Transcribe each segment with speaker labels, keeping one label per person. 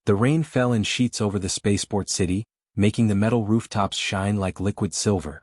Speaker 1: The rain fell in sheets over the spaceport city, making the metal rooftops shine like liquid silver.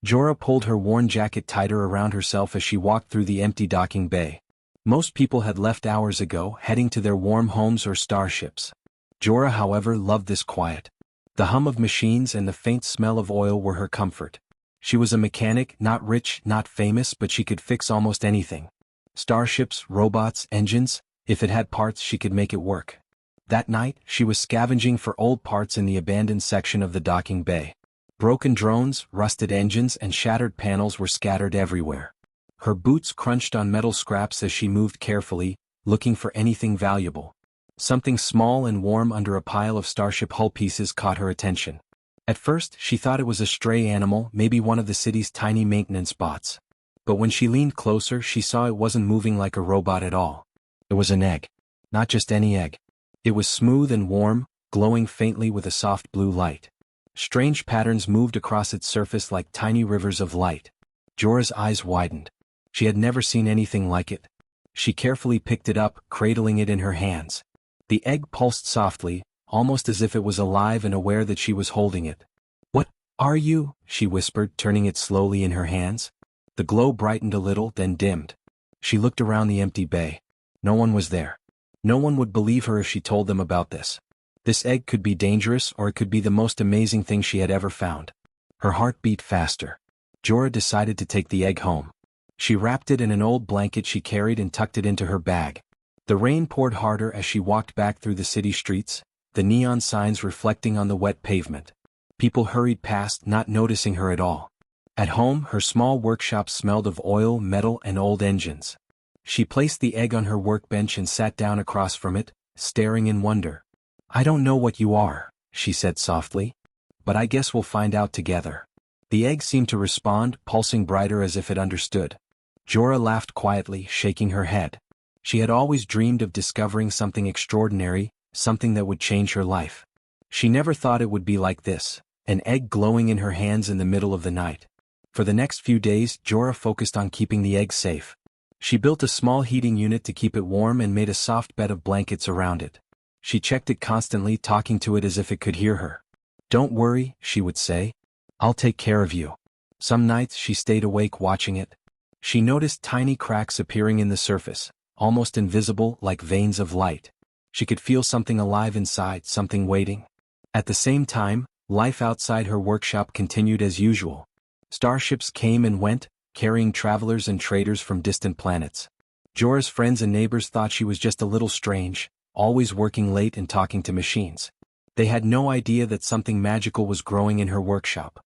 Speaker 1: Jorah pulled her worn jacket tighter around herself as she walked through the empty docking bay. Most people had left hours ago, heading to their warm homes or starships. Jorah, however, loved this quiet. The hum of machines and the faint smell of oil were her comfort. She was a mechanic, not rich, not famous, but she could fix almost anything. Starships, robots, engines, if it had parts she could make it work. That night, she was scavenging for old parts in the abandoned section of the docking bay. Broken drones, rusted engines, and shattered panels were scattered everywhere. Her boots crunched on metal scraps as she moved carefully, looking for anything valuable. Something small and warm under a pile of starship hull pieces caught her attention. At first, she thought it was a stray animal, maybe one of the city's tiny maintenance bots. But when she leaned closer, she saw it wasn't moving like a robot at all. It was an egg. Not just any egg. It was smooth and warm, glowing faintly with a soft blue light. Strange patterns moved across its surface like tiny rivers of light. Jorah's eyes widened. She had never seen anything like it. She carefully picked it up, cradling it in her hands. The egg pulsed softly, almost as if it was alive and aware that she was holding it. "What are you?" she whispered, turning it slowly in her hands. The glow brightened a little, then dimmed. She looked around the empty bay. No one was there. No one would believe her if she told them about this. This egg could be dangerous, or it could be the most amazing thing she had ever found. Her heart beat faster. Jorah decided to take the egg home. She wrapped it in an old blanket she carried and tucked it into her bag. The rain poured harder as she walked back through the city streets, the neon signs reflecting on the wet pavement. People hurried past, not noticing her at all. At home, her small workshop smelled of oil, metal, and old engines. She placed the egg on her workbench and sat down across from it, staring in wonder. "I don't know what you are," she said softly. "But I guess we'll find out together." The egg seemed to respond, pulsing brighter as if it understood. Jorah laughed quietly, shaking her head. She had always dreamed of discovering something extraordinary, something that would change her life. She never thought it would be like this, an egg glowing in her hands in the middle of the night. For the next few days, Jorah focused on keeping the egg safe. She built a small heating unit to keep it warm and made a soft bed of blankets around it. She checked it constantly, talking to it as if it could hear her. "Don't worry," she would say. "I'll take care of you." Some nights she stayed awake watching it. She noticed tiny cracks appearing in the surface, almost invisible, like veins of light. She could feel something alive inside, something waiting. At the same time, life outside her workshop continued as usual. Starships came and went, carrying travelers and traders from distant planets. Jorah's friends and neighbors thought she was just a little strange, always working late and talking to machines. They had no idea that something magical was growing in her workshop.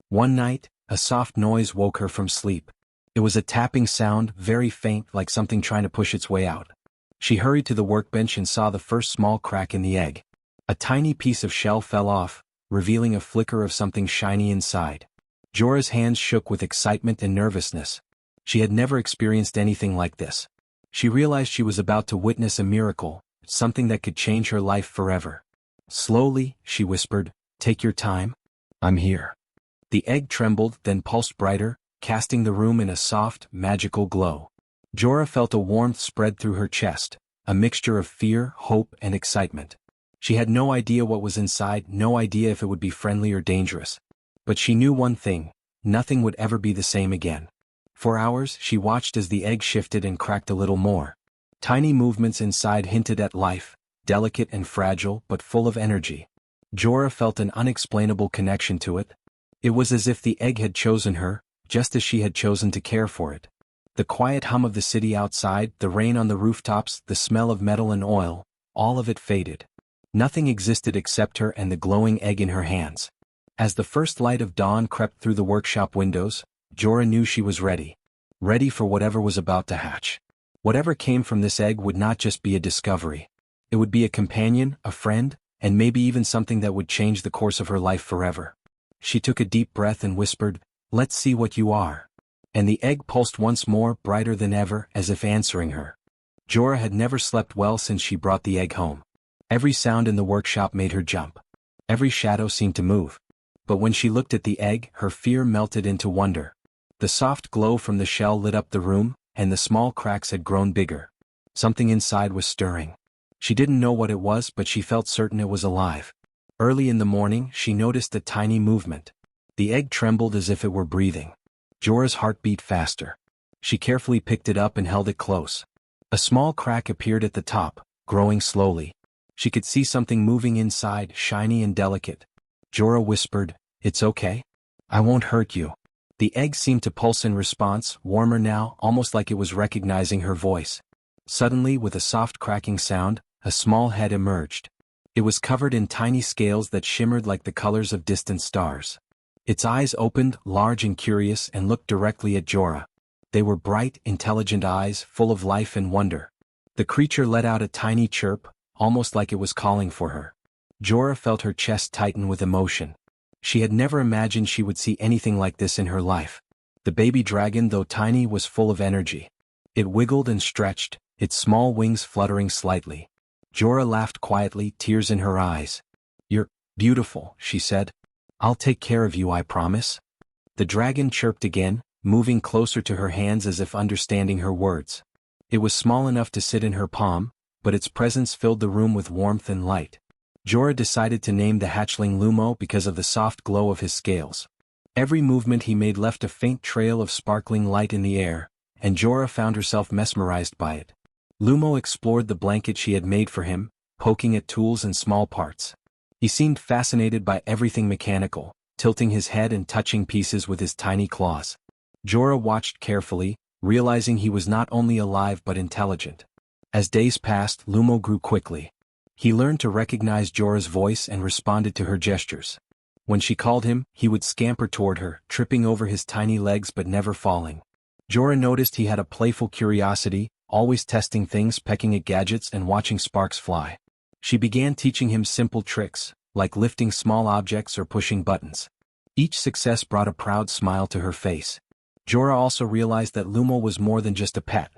Speaker 1: One night, a soft noise woke her from sleep. It was a tapping sound, very faint, like something trying to push its way out. She hurried to the workbench and saw the first small crack in the egg. A tiny piece of shell fell off, revealing a flicker of something shiny inside. Jorah's hands shook with excitement and nervousness. She had never experienced anything like this. She realized she was about to witness a miracle, something that could change her life forever. "Slowly," she whispered, "take your time. I'm here." The egg trembled, then pulsed brighter, casting the room in a soft, magical glow. Jorah felt a warmth spread through her chest, a mixture of fear, hope, and excitement. She had no idea what was inside, no idea if it would be friendly or dangerous. But she knew one thing: nothing would ever be the same again. For hours, she watched as the egg shifted and cracked a little more. Tiny movements inside hinted at life, delicate and fragile, but full of energy. Jorah felt an unexplainable connection to it. It was as if the egg had chosen her, just as she had chosen to care for it. The quiet hum of the city outside, the rain on the rooftops, the smell of metal and oil, all of it faded. Nothing existed except her and the glowing egg in her hands. As the first light of dawn crept through the workshop windows, Jorah knew she was ready. Ready for whatever was about to hatch. Whatever came from this egg would not just be a discovery. It would be a companion, a friend, and maybe even something that would change the course of her life forever. She took a deep breath and whispered, "Let's see what you are." And the egg pulsed once more, brighter than ever, as if answering her. Jorah had never slept well since she brought the egg home. Every sound in the workshop made her jump. Every shadow seemed to move. But when she looked at the egg, her fear melted into wonder. The soft glow from the shell lit up the room, and the small cracks had grown bigger. Something inside was stirring. She didn't know what it was, but she felt certain it was alive. Early in the morning, she noticed a tiny movement. The egg trembled as if it were breathing. Jorah's heart beat faster. She carefully picked it up and held it close. A small crack appeared at the top, growing slowly. She could see something moving inside, shiny and delicate. Jorah whispered, "It's okay. I won't hurt you." The egg seemed to pulse in response, warmer now, almost like it was recognizing her voice. Suddenly, with a soft cracking sound, a small head emerged. It was covered in tiny scales that shimmered like the colors of distant stars. Its eyes opened, large and curious, and looked directly at Jorah. They were bright, intelligent eyes, full of life and wonder. The creature let out a tiny chirp, almost like it was calling for her. Jorah felt her chest tighten with emotion. She had never imagined she would see anything like this in her life. The baby dragon, though tiny, was full of energy. It wiggled and stretched, its small wings fluttering slightly. Jorah laughed quietly, tears in her eyes. "You're beautiful," she said. "I'll take care of you, I promise." The dragon chirped again, moving closer to her hands as if understanding her words. It was small enough to sit in her palm, but its presence filled the room with warmth and light. Jorah decided to name the hatchling Lumo because of the soft glow of his scales. Every movement he made left a faint trail of sparkling light in the air, and Jorah found herself mesmerized by it. Lumo explored the blanket she had made for him, poking at tools and small parts. He seemed fascinated by everything mechanical, tilting his head and touching pieces with his tiny claws. Jorah watched carefully, realizing he was not only alive but intelligent. As days passed, Lumo grew quickly. He learned to recognize Jorah's voice and responded to her gestures. When she called him, he would scamper toward her, tripping over his tiny legs but never falling. Jorah noticed he had a playful curiosity, always testing things, pecking at gadgets and watching sparks fly. She began teaching him simple tricks, like lifting small objects or pushing buttons. Each success brought a proud smile to her face. Jorah also realized that Lumo was more than just a pet.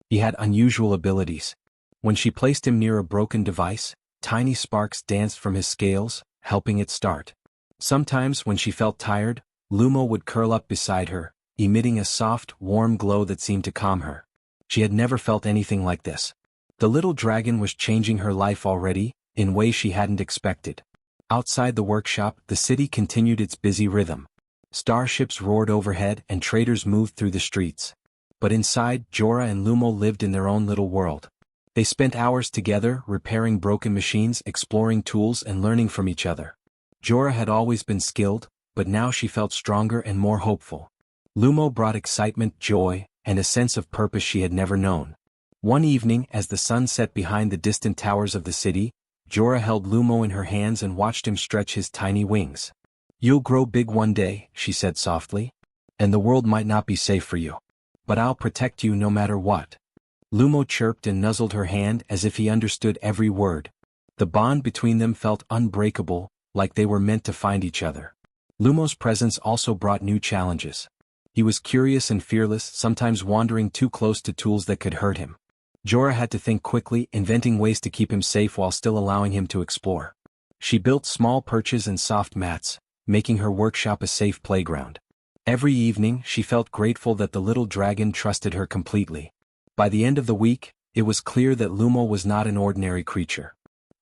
Speaker 1: He had unusual abilities. When she placed him near a broken device, tiny sparks danced from his scales, helping it start. Sometimes, when she felt tired, Lumo would curl up beside her, emitting a soft, warm glow that seemed to calm her. She had never felt anything like this. The little dragon was changing her life already, in ways she hadn't expected. Outside the workshop, the city continued its busy rhythm. Starships roared overhead and traders moved through the streets. But inside, Jorah and Lumo lived in their own little world. They spent hours together, repairing broken machines, exploring tools, and learning from each other. Jorah had always been skilled, but now she felt stronger and more hopeful. Lumo brought excitement, joy, and a sense of purpose she had never known. One evening, as the sun set behind the distant towers of the city, Jorah held Lumo in her hands and watched him stretch his tiny wings. "You'll grow big one day," she said softly. "And the world might not be safe for you. But I'll protect you no matter what." Lumo chirped and nuzzled her hand as if he understood every word. The bond between them felt unbreakable, like they were meant to find each other. Lumo's presence also brought new challenges. He was curious and fearless, sometimes wandering too close to tools that could hurt him. Jorah had to think quickly, inventing ways to keep him safe while still allowing him to explore. She built small perches and soft mats, making her workshop a safe playground. Every evening, she felt grateful that the little dragon trusted her completely. By the end of the week, it was clear that Lumo was not an ordinary creature.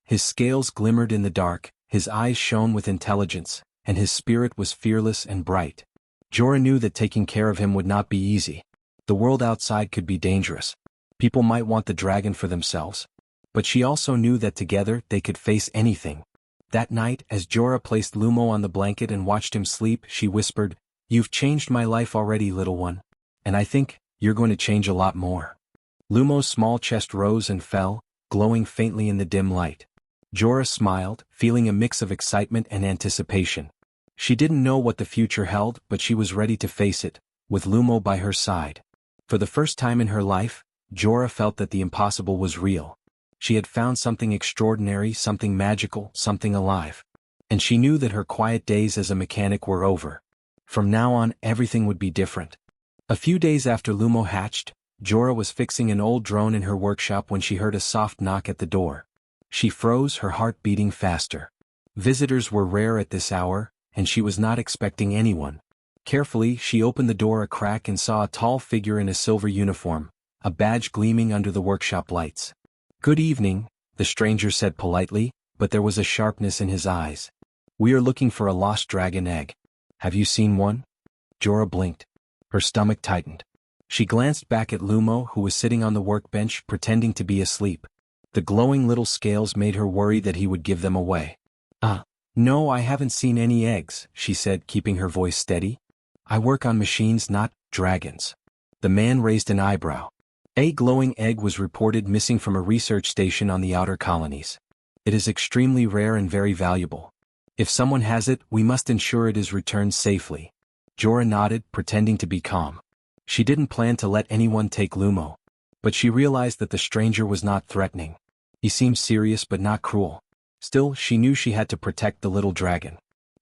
Speaker 1: His scales glimmered in the dark, his eyes shone with intelligence, and his spirit was fearless and bright. Jorah knew that taking care of him would not be easy. The world outside could be dangerous. People might want the dragon for themselves. But she also knew that together they could face anything. That night, as Jorah placed Lumo on the blanket and watched him sleep, she whispered, "You've changed my life already, little one. And I think you're going to change a lot more." Lumo's small chest rose and fell, glowing faintly in the dim light. Jorah smiled, feeling a mix of excitement and anticipation. She didn't know what the future held, but she was ready to face it, with Lumo by her side. For the first time in her life, Jorah felt that the impossible was real. She had found something extraordinary, something magical, something alive. And she knew that her quiet days as a mechanic were over. From now on, everything would be different. A few days after Lumo hatched, Jorah was fixing an old drone in her workshop when she heard a soft knock at the door. She froze, her heart beating faster. Visitors were rare at this hour, and she was not expecting anyone. Carefully, she opened the door a crack and saw a tall figure in a silver uniform, a badge gleaming under the workshop lights. "Good evening, the stranger said politely, but there was a sharpness in his eyes. "We are looking for a lost dragon egg. Have you seen one?" Jorah blinked. Her stomach tightened. She glanced back at Lumo, who was sitting on the workbench pretending to be asleep. The glowing little scales made her worry that he would give them away. No, I haven't seen any eggs," she said, keeping her voice steady. "I work on machines, not dragons." The man raised an eyebrow. A glowing egg was reported missing from a research station on the outer colonies. "It is extremely rare and very valuable. If someone has it, we must ensure it is returned safely." Jorah nodded, pretending to be calm. She didn't plan to let anyone take Lumo. But she realized that the stranger was not threatening. He seemed serious but not cruel. Still, she knew she had to protect the little dragon.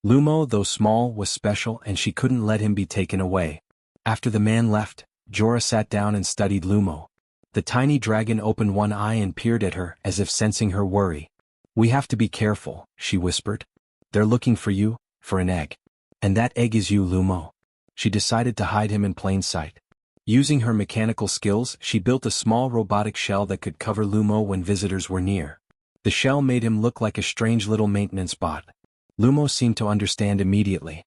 Speaker 1: Lumo, though small, was special and she couldn't let him be taken away. After the man left, Jorah sat down and studied Lumo. The tiny dragon opened one eye and peered at her as if sensing her worry. "We have to be careful," she whispered. "They're looking for you, for an egg. And that egg is you, Lumo." She decided to hide him in plain sight. Using her mechanical skills, she built a small robotic shell that could cover Lumo when visitors were near. The shell made him look like a strange little maintenance bot. Lumo seemed to understand immediately.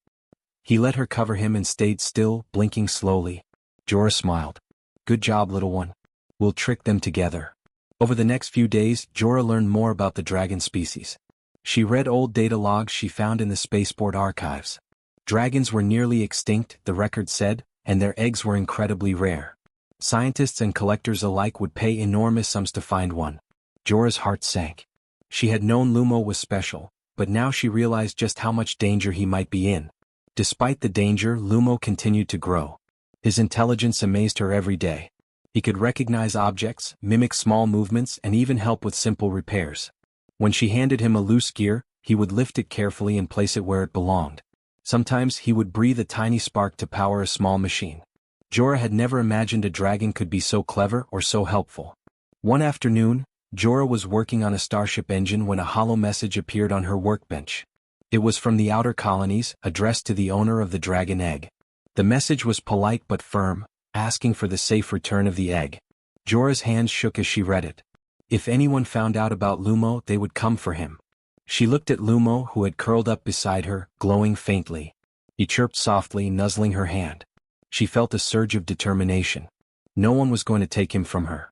Speaker 1: He let her cover him and stayed still, blinking slowly. Jorah smiled. "Good job, little one. We'll trick them together." Over the next few days, Jorah learned more about the dragon species. She read old data logs she found in the spaceport archives. Dragons were nearly extinct, the record said, and their eggs were incredibly rare. Scientists and collectors alike would pay enormous sums to find one. Jorah's heart sank. She had known Lumo was special, but now she realized just how much danger he might be in. Despite the danger, Lumo continued to grow. His intelligence amazed her every day. He could recognize objects, mimic small movements, and even help with simple repairs. When she handed him a loose gear, he would lift it carefully and place it where it belonged. Sometimes he would breathe a tiny spark to power a small machine. Jorah had never imagined a dragon could be so clever or so helpful. One afternoon, Jorah was working on a starship engine when a hollow message appeared on her workbench. It was from the outer colonies, addressed to the owner of the dragon egg. The message was polite but firm, asking for the safe return of the egg. Jorah's hands shook as she read it. If anyone found out about Lumo, they would come for him. She looked at Lumo, who had curled up beside her, glowing faintly. He chirped softly, nuzzling her hand. She felt a surge of determination. No one was going to take him from her.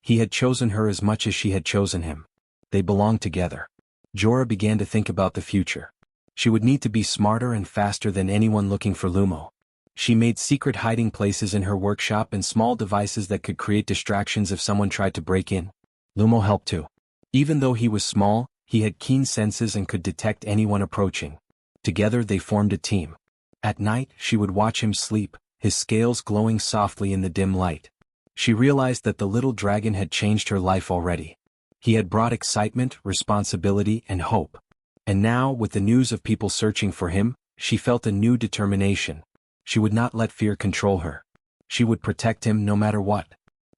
Speaker 1: He had chosen her as much as she had chosen him. They belonged together. Jorah began to think about the future. She would need to be smarter and faster than anyone looking for Lumo. She made secret hiding places in her workshop and small devices that could create distractions if someone tried to break in. Lumo helped too. Even though he was small, he had keen senses and could detect anyone approaching. Together they formed a team. At night, she would watch him sleep, his scales glowing softly in the dim light. She realized that the little dragon had changed her life already. He had brought excitement, responsibility, and hope. And now, with the news of people searching for him, she felt a new determination. She would not let fear control her. She would protect him no matter what.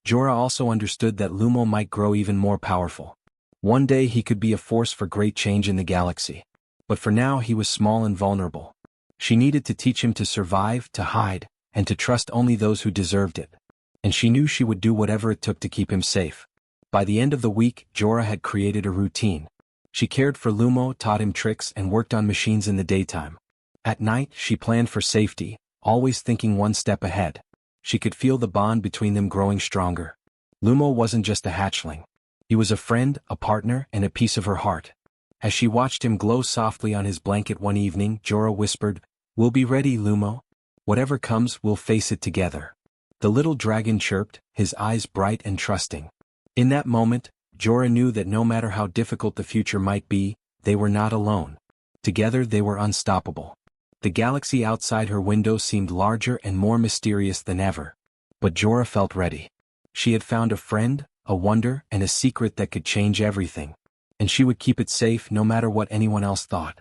Speaker 1: Jorah also understood that Lumo might grow even more powerful. One day he could be a force for great change in the galaxy. But for now he was small and vulnerable. She needed to teach him to survive, to hide, and to trust only those who deserved it. And she knew she would do whatever it took to keep him safe. By the end of the week, Jorah had created a routine. She cared for Lumo, taught him tricks, and worked on machines in the daytime. At night, she planned for safety, always thinking one step ahead. She could feel the bond between them growing stronger. Lumo wasn't just a hatchling. He was a friend, a partner, and a piece of her heart. As she watched him glow softly on his blanket one evening, Jorah whispered, "We'll be ready, Lumo. Whatever comes, we'll face it together." The little dragon chirped, his eyes bright and trusting. In that moment, Jorah knew that no matter how difficult the future might be, they were not alone. Together they were unstoppable. The galaxy outside her window seemed larger and more mysterious than ever. But Jorah felt ready. She had found a friend, a wonder, and a secret that could change everything. And she would keep it safe no matter what anyone else thought.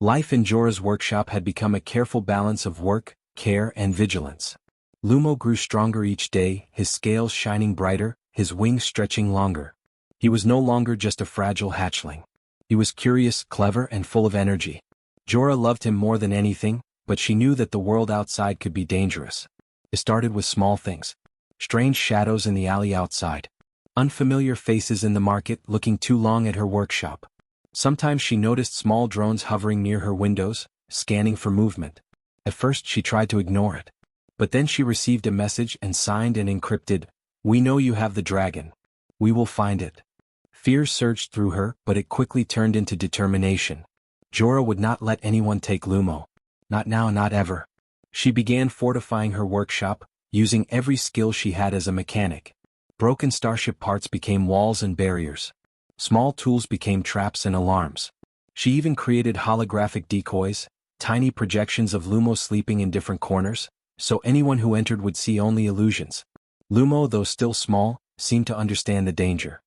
Speaker 1: Life in Jorah's workshop had become a careful balance of work, care, and vigilance. Lumo grew stronger each day, his scales shining brighter, his wings stretching longer. He was no longer just a fragile hatchling. He was curious, clever, and full of energy. Jorah loved him more than anything, but she knew that the world outside could be dangerous. It started with small things. Strange shadows in the alley outside. Unfamiliar faces in the market looking too long at her workshop. Sometimes she noticed small drones hovering near her windows, scanning for movement. At first she tried to ignore it. But then she received a message and signed and encrypted, "We know you have the dragon. We will find it." Fear surged through her, but it quickly turned into determination. Jorah would not let anyone take Lumo. Not now, not ever. She began fortifying her workshop, using every skill she had as a mechanic. Broken starship parts became walls and barriers. Small tools became traps and alarms. She even created holographic decoys, tiny projections of Lumo sleeping in different corners, so anyone who entered would see only illusions. Lumo, though still small, seemed to understand the danger.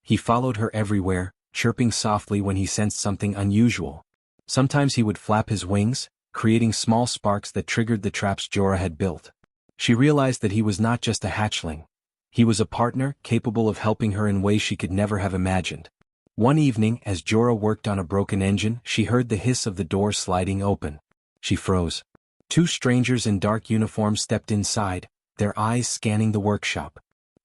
Speaker 1: He followed her everywhere, chirping softly when he sensed something unusual. Sometimes he would flap his wings, creating small sparks that triggered the traps Jorah had built. She realized that he was not just a hatchling. He was a partner, capable of helping her in ways she could never have imagined. One evening, as Jorah worked on a broken engine, she heard the hiss of the door sliding open. She froze. Two strangers in dark uniforms stepped inside, their eyes scanning the workshop.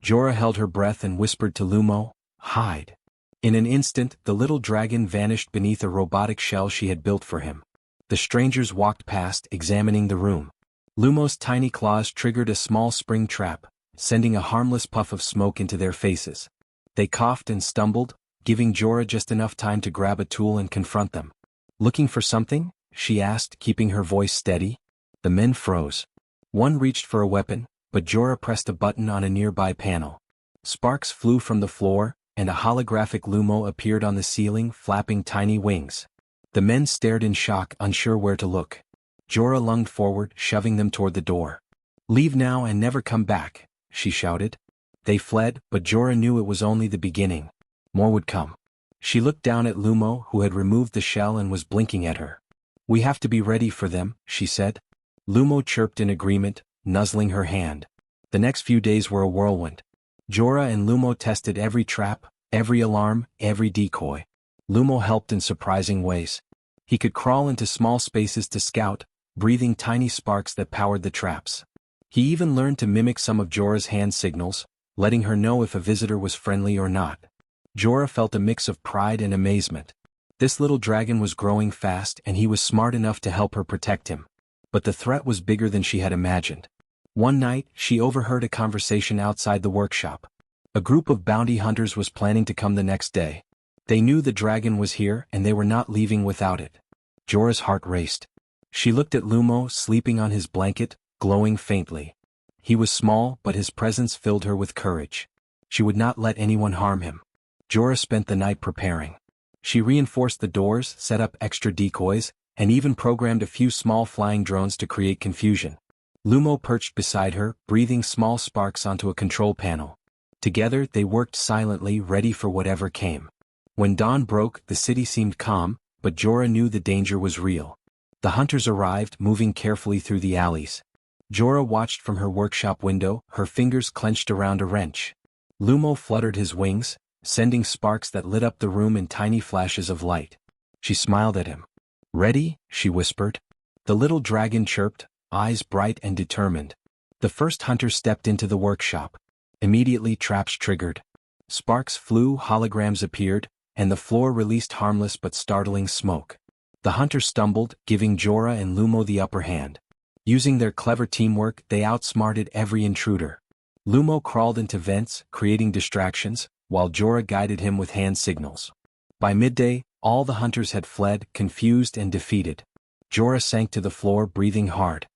Speaker 1: Jorah held her breath and whispered to Lumo, "Hide." In an instant, the little dragon vanished beneath a robotic shell she had built for him. The strangers walked past, examining the room. Lumo's tiny claws triggered a small spring trap, sending a harmless puff of smoke into their faces. They coughed and stumbled, giving Jorah just enough time to grab a tool and confront them. "Looking for something?" she asked, keeping her voice steady. The men froze. One reached for a weapon, but Jorah pressed a button on a nearby panel. Sparks flew from the floor, and a holographic Lumo appeared on the ceiling, flapping tiny wings. The men stared in shock, unsure where to look. Jorah lunged forward, shoving them toward the door. "Leave now and never come back," she shouted. They fled, but Jorah knew it was only the beginning. More would come. She looked down at Lumo, who had removed the shell and was blinking at her. "We have to be ready for them," she said. Lumo chirped in agreement, nuzzling her hand. The next few days were a whirlwind. Jorah and Lumo tested every trap, every alarm, every decoy. Lumo helped in surprising ways. He could crawl into small spaces to scout, breathing tiny sparks that powered the traps. He even learned to mimic some of Jorah's hand signals, letting her know if a visitor was friendly or not. Jorah felt a mix of pride and amazement. This little dragon was growing fast and he was smart enough to help her protect him. But the threat was bigger than she had imagined. One night, she overheard a conversation outside the workshop. A group of bounty hunters was planning to come the next day. They knew the dragon was here and they were not leaving without it. Jorah's heart raced. She looked at Lumo sleeping on his blanket, glowing faintly. He was small, but his presence filled her with courage. She would not let anyone harm him. Jorah spent the night preparing. She reinforced the doors, set up extra decoys, and even programmed a few small flying drones to create confusion. Lumo perched beside her, breathing small sparks onto a control panel. Together, they worked silently, ready for whatever came. When dawn broke, the city seemed calm, but Jorah knew the danger was real. The hunters arrived, moving carefully through the alleys. Jorah watched from her workshop window, her fingers clenched around a wrench. Lumo fluttered his wings, sending sparks that lit up the room in tiny flashes of light. She smiled at him. "Ready?" she whispered. The little dragon chirped, eyes bright and determined. The first hunter stepped into the workshop. Immediately traps triggered. Sparks flew, holograms appeared, and the floor released harmless but startling smoke. The hunter stumbled, giving Jorah and Lumo the upper hand. Using their clever teamwork, they outsmarted every intruder. Lumo crawled into vents, creating distractions, while Jorah guided him with hand signals. By midday, all the hunters had fled, confused and defeated. Jorah sank to the floor, breathing hard.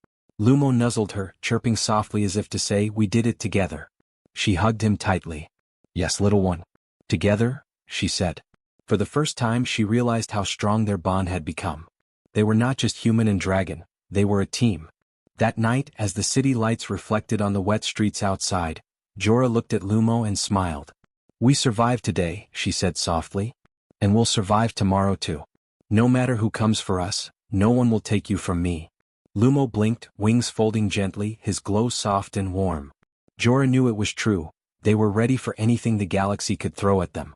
Speaker 1: Lumo nuzzled her, chirping softly as if to say, "We did it together." She hugged him tightly. "Yes, little one. Together," she said. For the first time she realized how strong their bond had become. They were not just human and dragon, they were a team. That night, as the city lights reflected on the wet streets outside, Jorah looked at Lumo and smiled. "We survived today," she said softly. "And we'll survive tomorrow too. No matter who comes for us, no one will take you from me." Lumo blinked, wings folding gently, his glow soft and warm. Jorah knew it was true. They were ready for anything the galaxy could throw at them.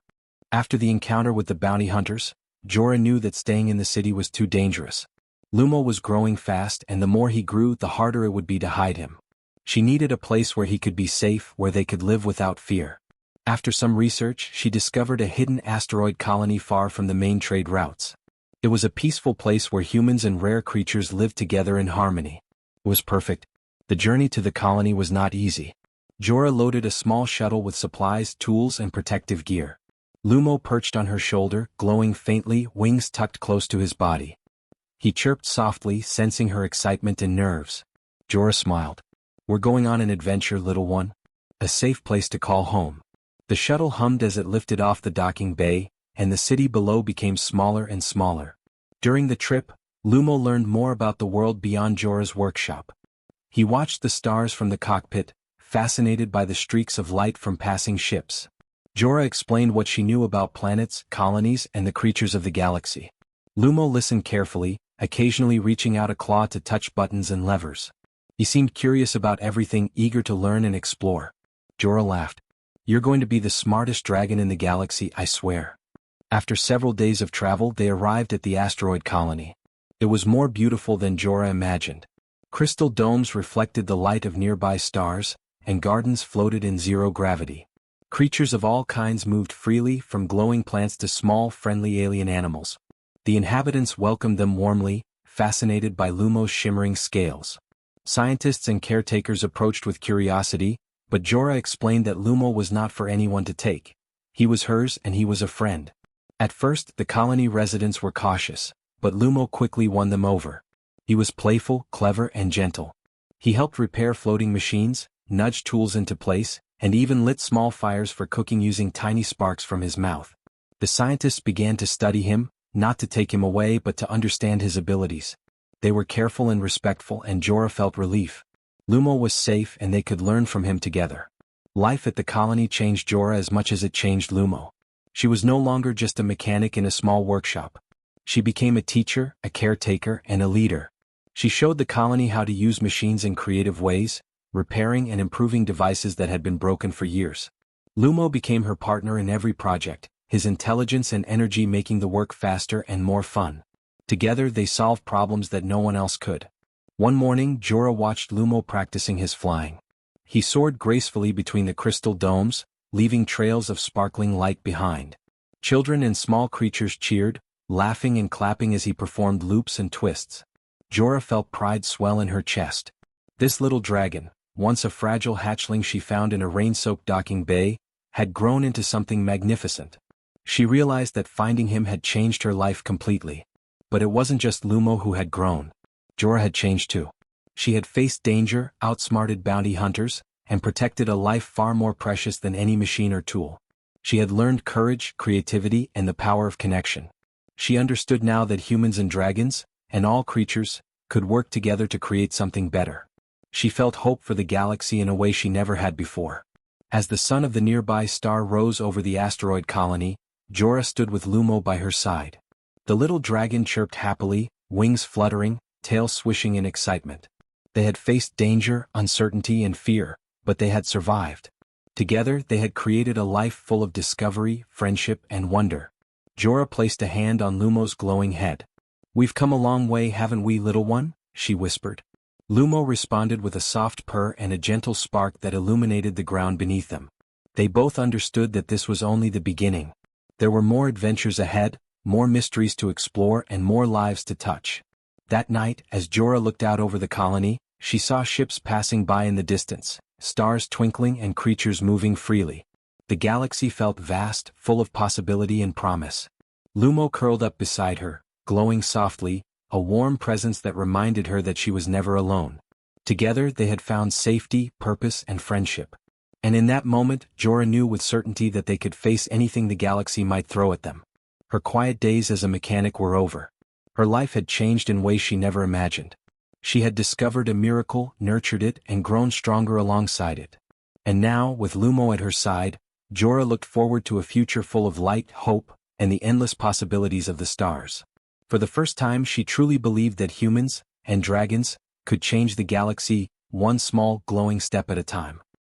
Speaker 1: After the encounter with the bounty hunters, Jorah knew that staying in the city was too dangerous. Lumo was growing fast, and the more he grew, the harder it would be to hide him. She needed a place where he could be safe, where they could live without fear. After some research, she discovered a hidden asteroid colony far from the main trade routes. It was a peaceful place where humans and rare creatures lived together in harmony. It was perfect. The journey to the colony was not easy. Jorah loaded a small shuttle with supplies, tools, and protective gear. Lumo perched on her shoulder, glowing faintly, wings tucked close to his body. He chirped softly, sensing her excitement and nerves. Jorah smiled. "We're going on an adventure, little one. A safe place to call home." The shuttle hummed as it lifted off the docking bay, and the city below became smaller and smaller. During the trip, Lumo learned more about the world beyond Jorah's workshop. He watched the stars from the cockpit, fascinated by the streaks of light from passing ships. Jorah explained what she knew about planets, colonies, and the creatures of the galaxy. Lumo listened carefully, occasionally reaching out a claw to touch buttons and levers. He seemed curious about everything, eager to learn and explore. Jorah laughed. "You're going to be the smartest dragon in the galaxy, I swear." After several days of travel, they arrived at the asteroid colony. It was more beautiful than Jorah imagined. Crystal domes reflected the light of nearby stars, and gardens floated in zero gravity. Creatures of all kinds moved freely, from glowing plants to small, friendly alien animals. The inhabitants welcomed them warmly, fascinated by Lumo's shimmering scales. Scientists and caretakers approached with curiosity, but Jorah explained that Lumo was not for anyone to take. He was hers and he was a friend. At first, the colony residents were cautious, but Lumo quickly won them over. He was playful, clever, and gentle. He helped repair floating machines, nudged tools into place, and even lit small fires for cooking using tiny sparks from his mouth. The scientists began to study him, not to take him away but to understand his abilities. They were careful and respectful, and Jorah felt relief. Lumo was safe and they could learn from him together. Life at the colony changed Jorah as much as it changed Lumo. She was no longer just a mechanic in a small workshop. She became a teacher, a caretaker, and a leader. She showed the colony how to use machines in creative ways, repairing and improving devices that had been broken for years. Lumo became her partner in every project, his intelligence and energy making the work faster and more fun. Together they solved problems that no one else could. One morning, Jorah watched Lumo practicing his flying. He soared gracefully between the crystal domes, leaving trails of sparkling light behind. Children and small creatures cheered, laughing and clapping as he performed loops and twists. Jorah felt pride swell in her chest. This little dragon, once a fragile hatchling she found in a rain-soaked docking bay, had grown into something magnificent. She realized that finding him had changed her life completely. But it wasn't just Lumo who had grown. Jorah had changed too. She had faced danger, outsmarted bounty hunters, and protected a life far more precious than any machine or tool. She had learned courage, creativity, and the power of connection. She understood now that humans and dragons, and all creatures, could work together to create something better. She felt hope for the galaxy in a way she never had before. As the sun of the nearby star rose over the asteroid colony, Jorah stood with Lumo by her side. The little dragon chirped happily, wings fluttering, tail swishing in excitement. They had faced danger, uncertainty, and fear, but they had survived. Together they had created a life full of discovery, friendship, and wonder. Jorah placed a hand on Lumo's glowing head. "We've come a long way, haven't we, little one?" she whispered. Lumo responded with a soft purr and a gentle spark that illuminated the ground beneath them. They both understood that this was only the beginning. There were more adventures ahead, more mysteries to explore, and more lives to touch. That night, as Jorah looked out over the colony, she saw ships passing by in the distance, stars twinkling and creatures moving freely. The galaxy felt vast, full of possibility and promise. Lumo curled up beside her, glowing softly, a warm presence that reminded her that she was never alone. Together they had found safety, purpose, and friendship. And in that moment, Jorah knew with certainty that they could face anything the galaxy might throw at them. Her quiet days as a mechanic were over. Her life had changed in ways she never imagined. She had discovered a miracle, nurtured it, and grown stronger alongside it. And now, with Lumo at her side, Jorah looked forward to a future full of light, hope, and the endless possibilities of the stars. For the first time she truly believed that humans, and dragons, could change the galaxy, one small, glowing step at a time.